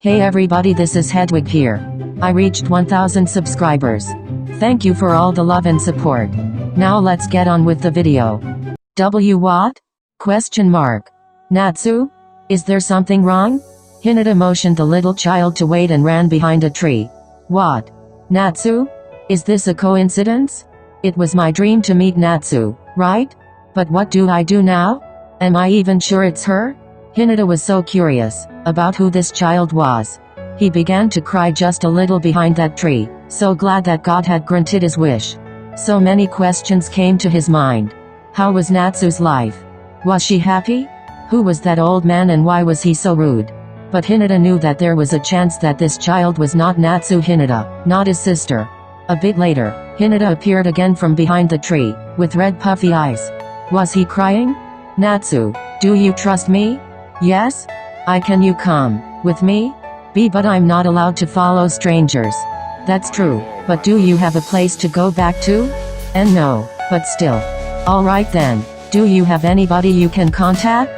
Hey everybody, this is Hedwig here. I reached 1000 subscribers. Thank you for all the love and support. Now let's get on with the video. What? Question mark. Natsu? Is there something wrong? Hinata motioned the little child to wait and ran behind a tree. What? Natsu? Is this a coincidence? It was my dream to meet Natsu, right? But what do I do now? Am I even sure it's her? Hinata was so curious about who this child was. He began to cry just a little behind that tree, so glad that God had granted his wish. So many questions came to his mind. How was Natsu's life? Was she happy? Who was that old man and why was he so rude? But Hinata knew that there was a chance that this child was not Natsu Hinata, not his sister. A bit later, Hinata appeared again from behind the tree, with red puffy eyes. Was he crying? Natsu, do you trust me? Yes? Can you come with me? But I'm not allowed to follow strangers. That's true, but do you have a place to go back to? And no, but still. Alright then, do you have anybody you can contact?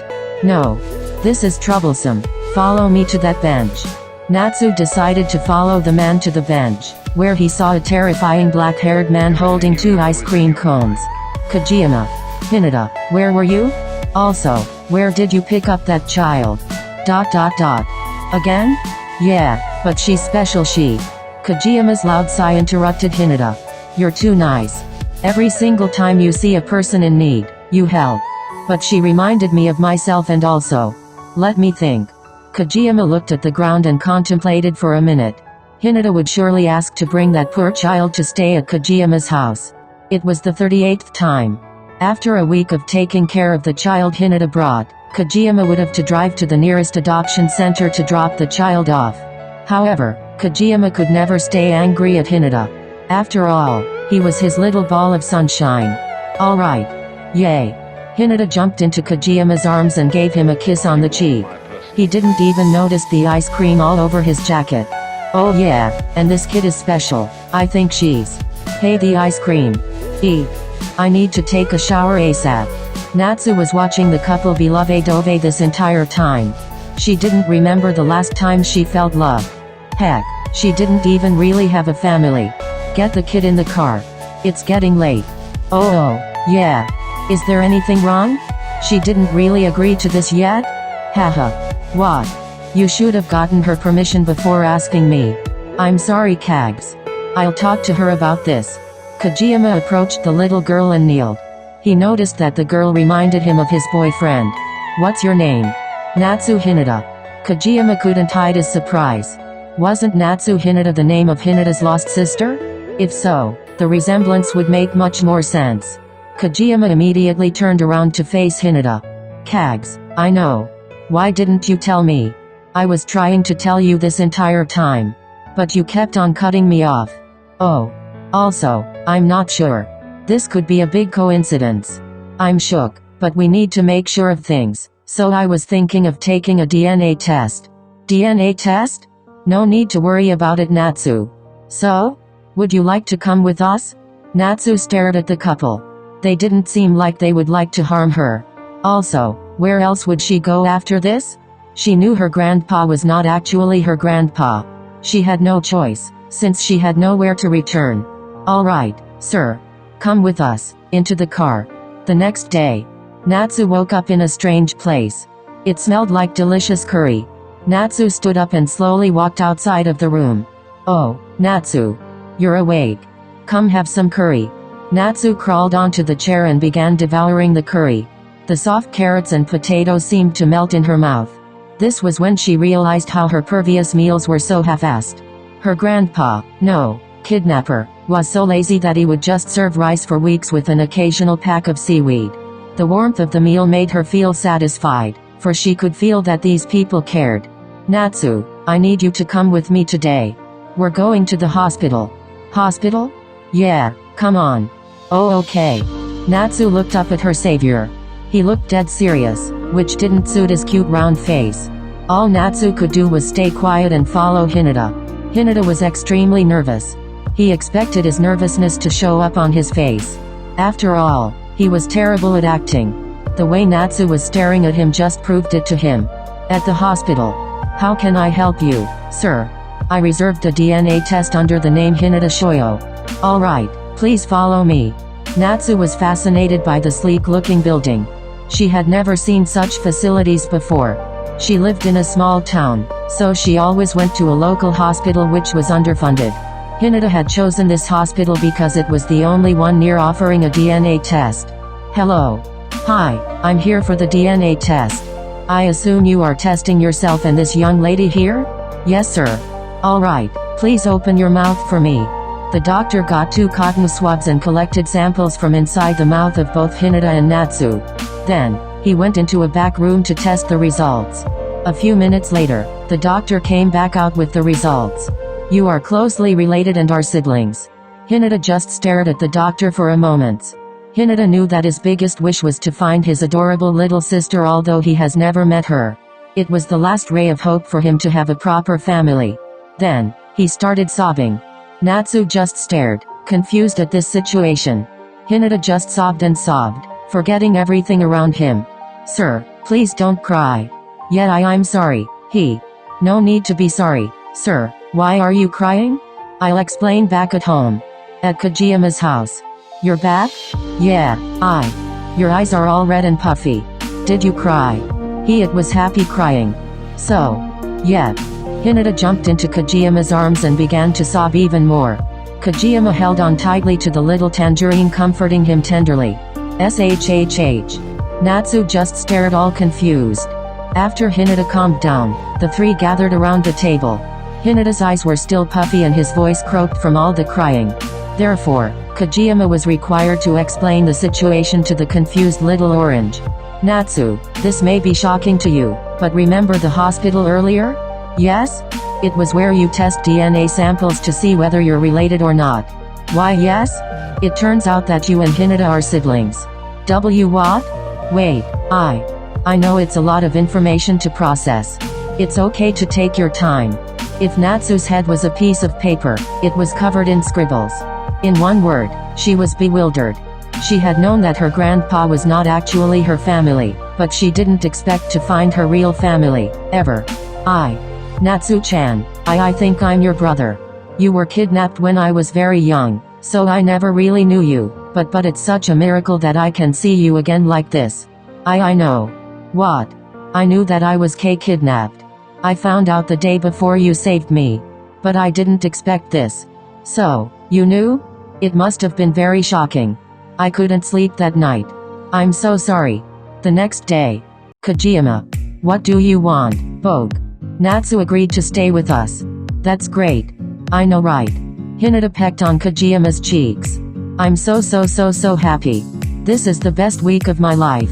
No. This is troublesome. Follow me to that bench. Natsu decided to follow the man to the bench, where he saw a terrifying black-haired man holding 2 ice cream cones. Kagehina. Hinata, where were you? Also, where did you pick up that child? Again? Yeah, but she's special Kagehima's loud sigh interrupted Hinata. You're too nice. Every single time you see a person in need, you help. But she reminded me of myself and also. Let me think. Kagehina looked at the ground and contemplated for a minute. Hinata would surely ask to bring that poor child to stay at Kagehima's house. It was the 38th time. After a week of taking care of the child Hinata brought, Kagehina would have to drive to the nearest adoption center to drop the child off. However, Kagehina could never stay angry at Hinata. After all, he was his little ball of sunshine. Alright. Yay. Hinata jumped into Kagehima's arms and gave him a kiss on the cheek. He didn't even notice the ice cream all over his jacket. Oh yeah, and this kid is special. I think she's. Hey, the ice cream. I need to take a shower ASAP. Natsu was watching the couple beloved Dove this entire time. She didn't remember the last time she felt love. Heck, she didn't even really have a family. Get the kid in the car. It's getting late. Oh, yeah. Is there anything wrong? She didn't really agree to this yet? Haha. What? You should have gotten her permission before asking me. I'm sorry, Kags. I'll talk to her about this. Kagehina approached the little girl and kneeled. He noticed that the girl reminded him of his boyfriend. What's your name? Natsu Hinata. Kagehina couldn't hide his surprise. Wasn't Natsu Hinata the name of Hinata's lost sister? If so, the resemblance would make much more sense. Kagehina immediately turned around to face Hinata. Kags, I know. Why didn't you tell me? I was trying to tell you this entire time. But you kept on cutting me off. Oh. Also, I'm not sure. This could be a big coincidence. I'm shook, but we need to make sure of things, so I was thinking of taking a DNA test. DNA test? No need to worry about it, Natsu. So? Would you like to come with us? Natsu stared at the couple. They didn't seem like they would like to harm her. Also, where else would she go after this? She knew her grandpa was not actually her grandpa. She had no choice, since she had nowhere to return. Alright, sir. Come with us, into the car. The next day, Natsu woke up in a strange place. It smelled like delicious curry. Natsu stood up and slowly walked outside of the room. Oh, Natsu. You're awake. Come have some curry. Natsu crawled onto the chair and began devouring the curry. The soft carrots and potatoes seemed to melt in her mouth. This was when she realized how her previous meals were so half-assed. Her grandpa, no, kidnapper, was so lazy that he would just serve rice for weeks with an occasional pack of seaweed. The warmth of the meal made her feel satisfied, for she could feel that these people cared. Natsu, I need you to come with me today. We're going to the hospital. Hospital? Yeah, come on. Oh, okay. Natsu looked up at her savior. He looked dead serious, which didn't suit his cute round face. All Natsu could do was stay quiet and follow Hinata. Hinata was extremely nervous. He expected his nervousness to show up on his face. After all, he was terrible at acting. The way Natsu was staring at him just proved it to him. At the hospital, How can I help you, sir? I reserved a DNA test under the name Hinata Shoyo. Alright, please follow me. Natsu was fascinated by the sleek-looking building. She had never seen such facilities before. She lived in a small town, so she always went to a local hospital which was underfunded. Hinata had chosen this hospital because it was the only one near offering a DNA test. Hello. Hi, I'm here for the DNA test. I assume you are testing yourself and this young lady here? Yes, sir. Alright, please open your mouth for me. The doctor got 2 cotton swabs and collected samples from inside the mouth of both Hinata and Natsu. Then, he went into a back room to test the results. A few minutes later, the doctor came back out with the results. You are closely related and are siblings. Hinata just stared at the doctor for a moment. Hinata knew that his biggest wish was to find his adorable little sister, although he has never met her. It was the last ray of hope for him to have a proper family. Then, he started sobbing. Natsu just stared, confused at this situation. Hinata just sobbed and sobbed, forgetting everything around him. Sir, please don't cry. Yet I'm sorry. No need to be sorry, sir. Why are you crying? I'll explain back at home. At Kajiama's house. You're back? Yeah, Your eyes are all red and puffy. Did you cry? It was happy crying. So. Yeah. Hinata jumped into Kageyama's arms and began to sob even more. Kageyama held on tightly to the little tangerine, comforting him tenderly. Shhh. Natsu just stared, all confused. After Hinata calmed down, the 3 gathered around the table. Hinata's eyes were still puffy and his voice croaked from all the crying. Therefore, Kageyama was required to explain the situation to the confused little orange. Natsu, this may be shocking to you, but remember the hospital earlier? Yes? It was where you test DNA samples to see whether you're related or not. Why yes? It turns out that you and Hinata are siblings. What? Wait, I know it's a lot of information to process. It's okay to take your time. If Natsu's head was a piece of paper, it was covered in scribbles. In one word, she was bewildered. She had known that her grandpa was not actually her family, but she didn't expect to find her real family, ever. Natsu-chan, I think I'm your brother. You were kidnapped when I was very young, so I never really knew you, but it's such a miracle that I can see you again like this. I know. What? I knew that I was kidnapped. I found out the day before you saved me. But I didn't expect this. So, you knew? It must have been very shocking. I couldn't sleep that night. I'm so sorry. The next day. Kageyama. What do you want, Vogue? Natsu agreed to stay with us. That's great. I know, right? Hinata pecked on Kageyama's cheeks. I'm so happy. This is the best week of my life.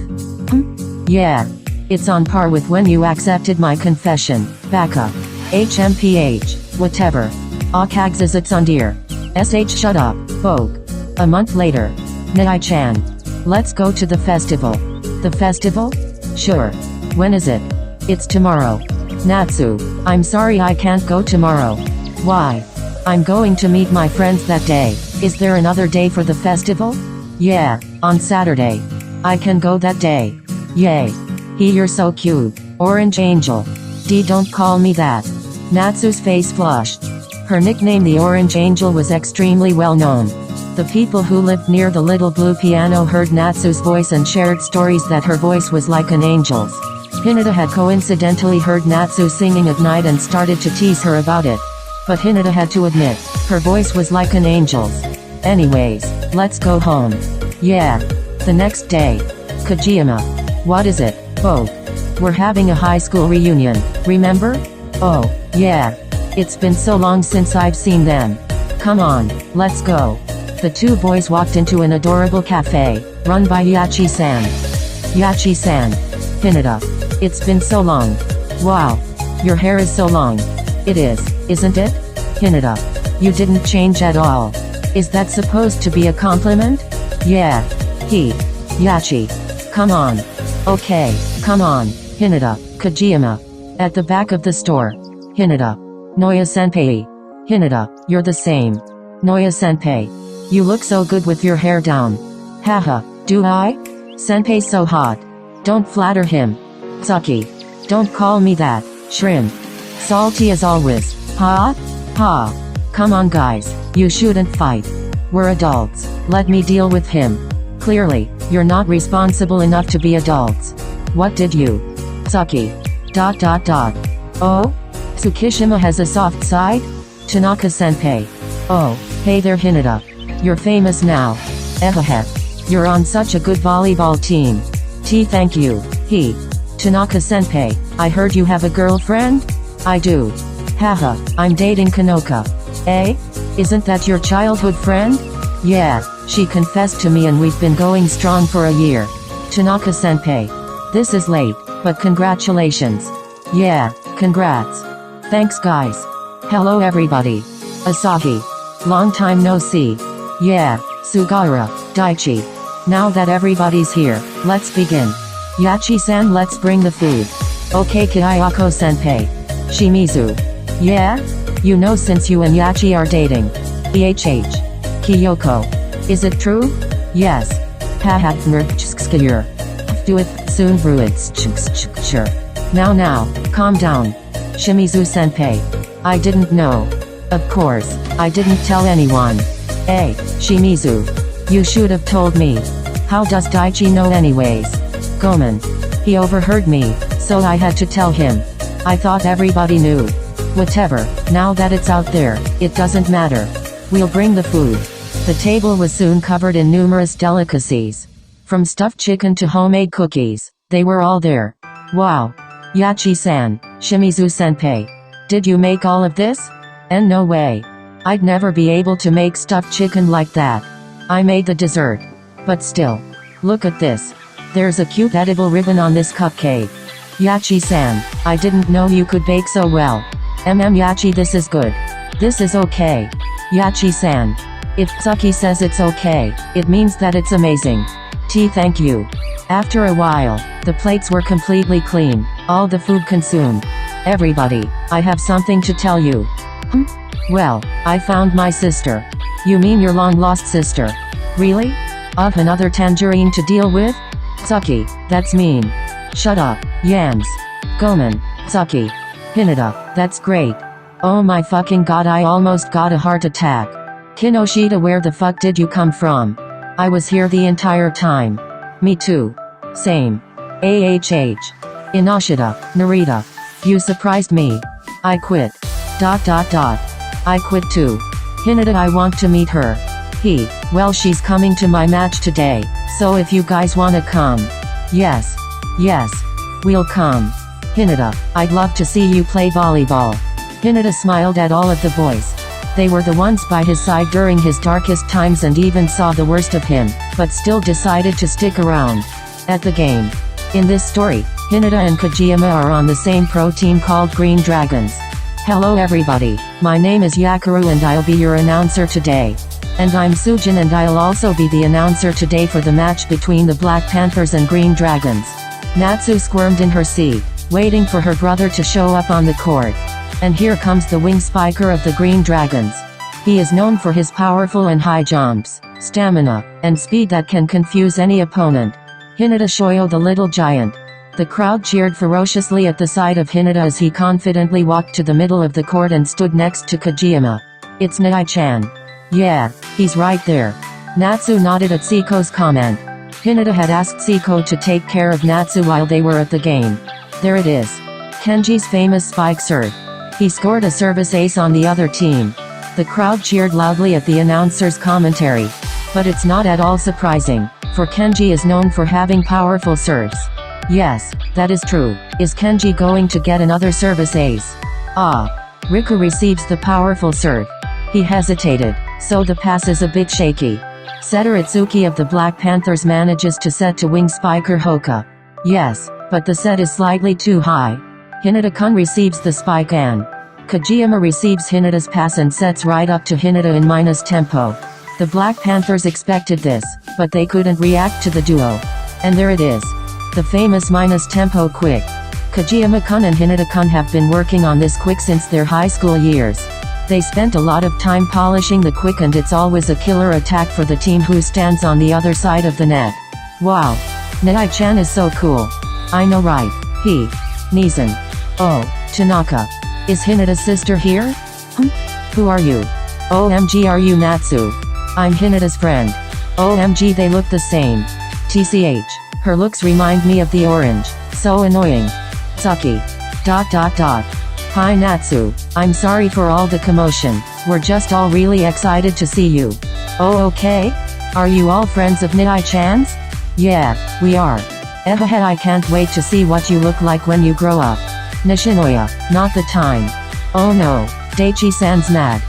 Yeah. It's on par with when you accepted my confession. Baka. HMPH. Whatever. Akagzazatsundir. SH shut up, Vogue. A month later. Nai-chan. Let's go to the festival. The festival? Sure. When is it? It's tomorrow. Natsu. I'm sorry I can't go tomorrow. Why? I'm going to meet my friends that day. Is there another day for the festival? Yeah, on Saturday. I can go that day. Yay. You're so cute. Orange Angel. Don't call me that. Natsu's face flushed. Her nickname, the Orange Angel, was extremely well known. The people who lived near the little blue piano heard Natsu's voice and shared stories that her voice was like an angel's. Hinata had coincidentally heard Natsu singing at night and started to tease her about it. But Hinata had to admit, her voice was like an angel's. Anyways, let's go home. Yeah. The next day. Kageyama. What is it, Vogue? We're having a high school reunion, remember? Oh, yeah. It's been so long since I've seen them. Come on, let's go. The 2 boys walked into an adorable cafe, run by Yachi-san. Yachi-san. Hinata. It's been so long. Wow. Your hair is so long. It is, isn't it? Hinata. You didn't change at all. Is that supposed to be a compliment? Yeah. Yachi. Come on. Okay, come on. Hinata. Kageyama. At the back of the store. Hinata. Noya-senpai. Hinata, you're the same. Noya-senpai. You look so good with your hair down. Haha, do I? Senpai's so hot. Don't flatter him. Tsuki. Don't call me that, shrimp. Salty as always. Ha? Ha. Come on guys, you shouldn't fight. We're adults, let me deal with him. Clearly, you're not responsible enough to be adults. What did you? Sucky. ... Oh? Tsukishima has a soft side? Tanaka-senpai. Oh, hey there Hinata. You're famous now. Eheheh. You're on such a good volleyball team. Thank you. Tanaka-senpai, I heard you have a girlfriend? I do. Haha, I'm dating Kanoka. Eh? Isn't that your childhood friend? Yeah, she confessed to me and we've been going strong for a year. Tanaka-senpai. This is late, but congratulations. Yeah, congrats. Thanks guys. Hello everybody. Asahi. Long time no see. Yeah, Sugara, Daichi. Now that everybody's here, let's begin. Yachi-san, let's bring the food. Okay Kayako-senpai. Shimizu. Yeah? You know since you and Yachi are dating. EHH. Kyoko. Is it true? Yes. Haha nurchskskir. Do it soon Sure. Now, calm down. Shimizu-senpai. I didn't know. Of course, I didn't tell anyone. Hey, Shimizu. You should have told me. How does Daichi know anyways? Gomen. He overheard me, so I had to tell him. I thought everybody knew. Whatever, now that it's out there, it doesn't matter. We'll bring the food. The table was soon covered in numerous delicacies. From stuffed chicken to homemade cookies, they were all there. Wow. Yachi-san, Shimizu-senpai. Did you make all of this? And no way. I'd never be able to make stuffed chicken like that. I made the dessert. But still. Look at this. There's a cute edible ribbon on this cupcake. Yachi-san, I didn't know you could bake so well. Yachi, this is good. This is okay. Yachi-san. If Tsuki says it's okay, it means that it's amazing. Thank you. After a while, the plates were completely clean, all the food consumed. Everybody, I have something to tell you. Well, I found my sister. You mean your long-lost sister? Really? Another tangerine to deal with? Tsuki, that's mean. Shut up, Yams. Gomen, Tsuki. Hinata, that's great. Oh my fucking god, I almost got a heart attack. Kinoshita, where the fuck did you come from? I was here the entire time. Me too. Same. Inashita, Narita. You surprised me. I quit. I quit too. Hinata, I want to meet her. Well, she's coming to my match today, so if you guys wanna come. Yes. We'll come. Hinata, I'd love to see you play volleyball. Hinata smiled at all of the boys. They were the ones by his side during his darkest times and even saw the worst of him, but still decided to stick around. At the game. In this story, Hinata and Kagehina are on the same pro team called Green Dragons. Hello everybody, my name is Yakaru and I'll be your announcer today. And I'm Sujin and I'll also be the announcer today for the match between the Black Panthers and Green Dragons. Natsu squirmed in her seat, waiting for her brother to show up on the court. And here comes the wing spiker of the Green Dragons. He is known for his powerful and high jumps, stamina, and speed that can confuse any opponent. Hinata Shoyo, the little giant. The crowd cheered ferociously at the sight of Hinata as he confidently walked to the middle of the court and stood next to Kagehina. It's Nai-chan. Yeah, he's right there. Natsu nodded at Seiko's comment. Hinata had asked Seiko to take care of Natsu while they were at the game. There it is. Kenji's famous spike serve. He scored a service ace on the other team. The crowd cheered loudly at the announcer's commentary. But it's not at all surprising, for Kenji is known for having powerful serves. Yes, that is true. Is Kenji going to get another service ace? Riku receives the powerful serve. He hesitated, so the pass is a bit shaky. Setter Itsuki of the Black Panthers manages to set to wing spiker Hoka. Yes, but the set is slightly too high. Hinata-kun receives the spike and Kagehina receives Hinata's pass and sets right up to Hinata in minus tempo. The Black Panthers expected this, but they couldn't react to the duo. And there it is. The famous minus tempo quick. Kagehina-kun and Hinata-kun have been working on this quick since their high school years. They spent a lot of time polishing the quick and it's always a killer attack for the team who stands on the other side of the net. Wow. Nai-chan is so cool. I know, right? Nizan. Oh, Tanaka. Is Hinata's sister here? Who are you? OMG, are you Natsu? I'm Hinata's friend. OMG, they look the same. TCH. Her looks remind me of the orange. So annoying. Sucky. ... Hi Natsu. I'm sorry for all the commotion. We're just all really excited to see you. Oh okay? Are you all friends of Nihai-chan's? Yeah, we are. Ehehe, I can't wait to see what you look like when you grow up. Nishinoya, not the time. Oh no, Daichi-san's mad.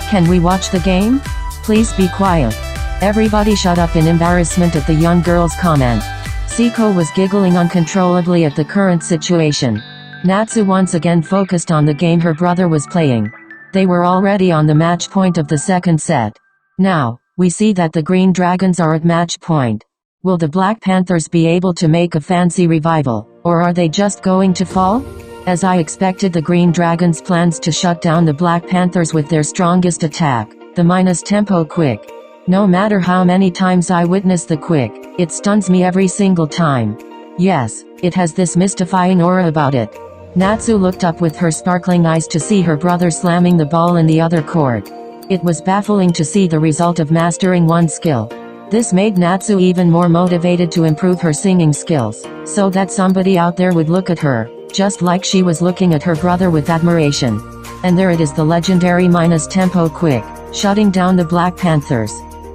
Can we watch the game? Please be quiet. Everybody shut up in embarrassment at the young girl's comment. Siko was giggling uncontrollably at the current situation. Natsu once again focused on the game her brother was playing. They were already on the match point of the second set. Now, we see that the Green Dragons are at match point. Will the Black Panthers be able to make a fancy revival, or are they just going to fall? As I expected, the Green Dragons' plans to shut down the Black Panthers with their strongest attack, the minus tempo quick. No matter how many times I witness the quick, it stuns me every single time. Yes, it has this mystifying aura about it. Natsu looked up with her sparkling eyes to see her brother slamming the ball in the other court. It was baffling to see the result of mastering one skill. This made Natsu even more motivated to improve her singing skills, so that somebody out there would look at her, just like she was looking at her brother with admiration. And there it is, the legendary minus tempo quick, shutting down the Black Panthers.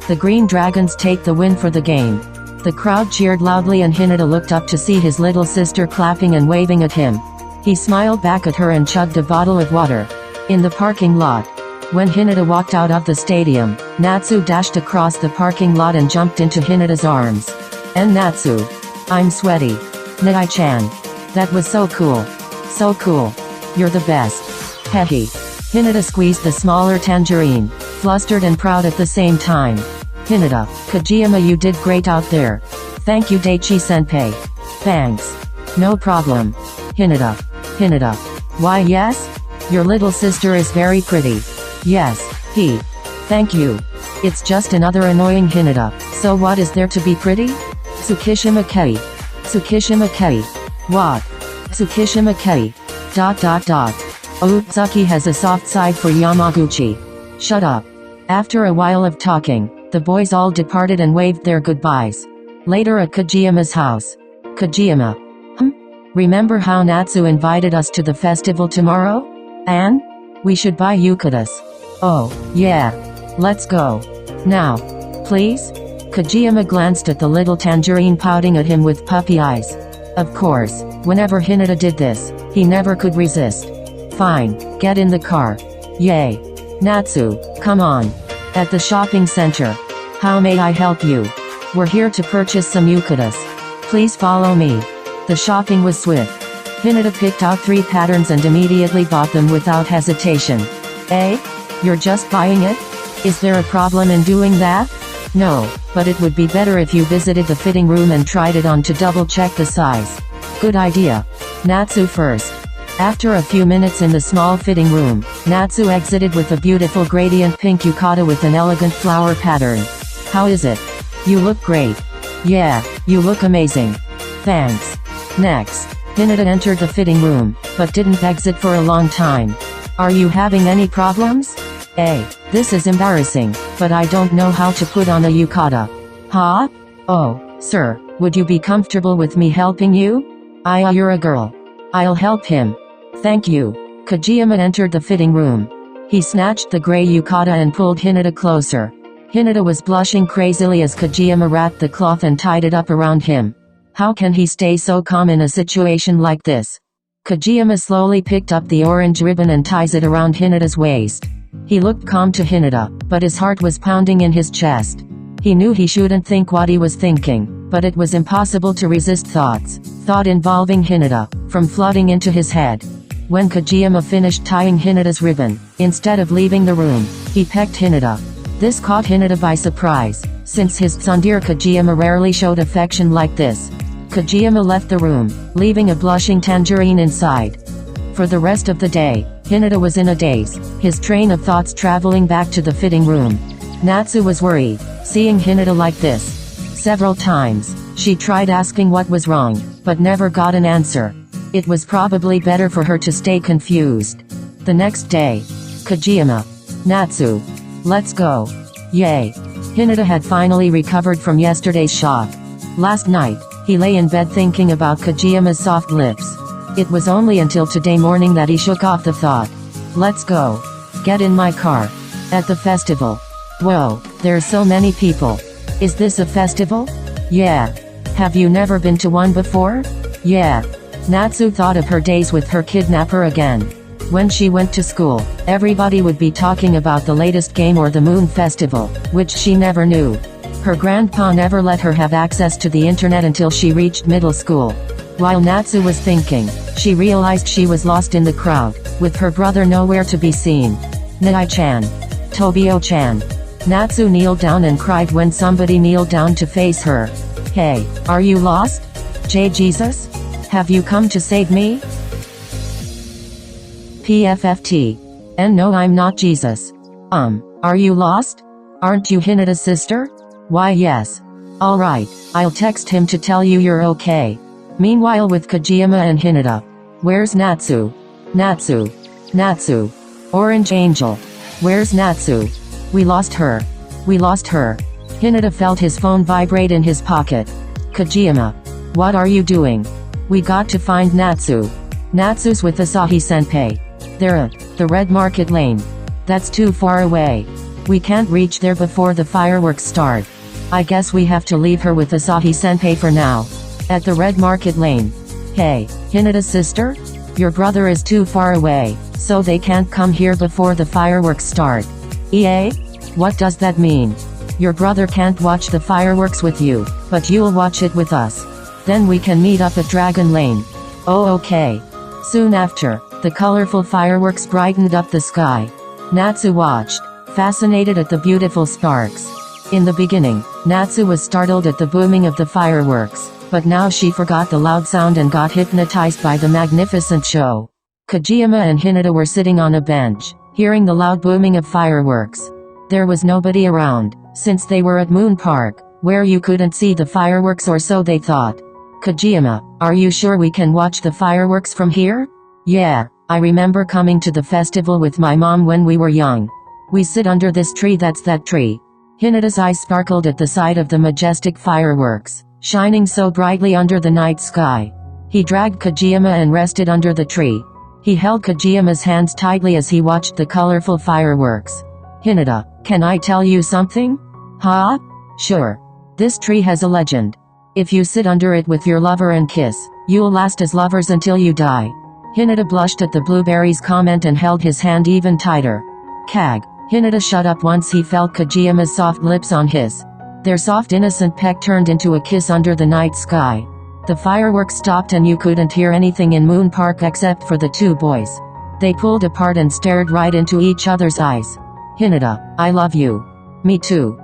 The Green Dragons take the win for the game. The crowd cheered loudly and Hinata looked up to see his little sister clapping and waving at him. He smiled back at her and chugged a bottle of water. In the parking lot. When Hinata walked out of the stadium, Natsu dashed across the parking lot and jumped into Hinata's arms. And Natsu. I'm sweaty. Nihai-chan. That was so cool. So cool. You're the best. Hehe. Hinata squeezed the smaller tangerine, flustered and proud at the same time. Hinata, Kagehina, you did great out there. Thank you Daichi-senpai. Thanks. No problem. Hinata. Why yes? Your little sister is very pretty. Yes, Thank you. It's just another annoying Hinata. So what is there to be pretty? Tsukishima Kei. What? Tsukishima Kei. ... Otsuki has a soft side for Yamaguchi. Shut up. After a while of talking, the boys all departed and waved their goodbyes. Later at Kagehima's house. Kagehima. Remember how Natsu invited us to the festival tomorrow? And? We should buy yukatas. Oh, yeah. Let's go. Now. Please? Kagehima glanced at the little tangerine pouting at him with puppy eyes. Of course, whenever Hinata did this, he never could resist. Fine, get in the car. Yay. Natsu, come on. At the shopping center. How may I help you? We're here to purchase some yukatas. Please follow me. The shopping was swift. Hinata picked out 3 patterns and immediately bought them without hesitation. You're just buying it? Is there a problem in doing that? No, but it would be better if you visited the fitting room and tried it on to double-check the size. Good idea. Natsu first. After a few minutes in the small fitting room, Natsu exited with a beautiful gradient pink yukata with an elegant flower pattern. How is it? You look great. Yeah, you look amazing. Thanks. Next, Hinata entered the fitting room, but didn't exit for a long time. Are you having any problems? This is embarrassing, but I don't know how to put on a yukata. Huh? Oh, sir, would you be comfortable with me helping you? You're a girl. I'll help him. Thank you. Kagehima entered the fitting room. He snatched the gray yukata and pulled Hinata closer. Hinata was blushing crazily as Kagehima wrapped the cloth and tied it up around him. How can he stay so calm in a situation like this? Kagehima slowly picked up the orange ribbon and ties it around Hinata's waist. He looked calm to Hinata, but his heart was pounding in his chest. He knew he shouldn't think what he was thinking, but it was impossible to resist thought involving Hinata, from flooding into his head. When Kagehima finished tying Hinata's ribbon, instead of leaving the room, he pecked Hinata. This caught Hinata by surprise, since his tsundere Kagehima rarely showed affection like this. Kagehima left the room, leaving a blushing tangerine inside. For the rest of the day, Hinata was in a daze, his train of thoughts traveling back to the fitting room. Natsu was worried, seeing Hinata like this. Several times, she tried asking what was wrong, but never got an answer. It was probably better for her to stay confused. The next day. Kagehina. Natsu. Let's go. Yay. Hinata had finally recovered from yesterday's shock. Last night, he lay in bed thinking about Kagehima's soft lips. It was only until today morning that he shook off the thought. Let's go. Get in my car. At the festival. Whoa, there's so many people. Is this a festival? Yeah. Have you never been to one before? Yeah. Natsu thought of her days with her kidnapper again. When she went to school, everybody would be talking about the latest game or the Moon Festival, which she never knew. Her grandpa never let her have access to the internet until she reached middle school. While Natsu was thinking, she realized she was lost in the crowd, with her brother nowhere to be seen. Nai-chan. Tobio-chan. Natsu kneeled down and cried when somebody kneeled down to face her. Hey, are you lost? Jesus? Have you come to save me? PFFT. And no, I'm not Jesus. Are you lost? Aren't you Hinata's sister? Why yes. Alright, I'll text him to tell you you're okay. Meanwhile with Kagehina and Hinata. Where's Natsu? Natsu. Natsu. Orange Angel. Where's Natsu? We lost her. We lost her. Hinata felt his phone vibrate in his pocket. Kagehina. What are you doing? We got to find Natsu. Natsu's with Asahi-senpai. They're at the Red Market Lane. That's too far away. We can't reach there before the fireworks start. I guess we have to leave her with Asahi-senpai for now. At the Red Market Lane. Hey, Hinata's sister? Your brother is too far away, so they can't come here before the fireworks start. EA? What does that mean? Your brother can't watch the fireworks with you, but you'll watch it with us. Then we can meet up at Dragon Lane. Oh okay. Soon after, the colorful fireworks brightened up the sky. Natsu watched, fascinated at the beautiful sparks. In the beginning, Natsu was startled at the booming of the fireworks, but now she forgot the loud sound and got hypnotized by the magnificent show. Kagehina and Hinata were sitting on a bench, hearing the loud booming of fireworks. There was nobody around, since they were at Moon Park, where you couldn't see the fireworks or so they thought. Kagehina, are you sure we can watch the fireworks from here? Yeah, I remember coming to the festival with my mom when we were young. We sit under this tree, that's that tree. Hinata's eyes sparkled at the sight of the majestic fireworks, shining so brightly under the night sky. He dragged Kagehina and rested under the tree. He held Kagehima's hands tightly as he watched the colorful fireworks. Hinata, can I tell you something? Huh? Sure. This tree has a legend. If you sit under it with your lover and kiss, you'll last as lovers until you die. Hinata blushed at the blueberry's comment and held his hand even tighter. Hinata shut up once he felt Kagehima's soft lips on his. Their soft innocent peck turned into a kiss under the night sky. The fireworks stopped and you couldn't hear anything in Moon Park except for the two boys. They pulled apart and stared right into each other's eyes. Hinata, I love you. Me too.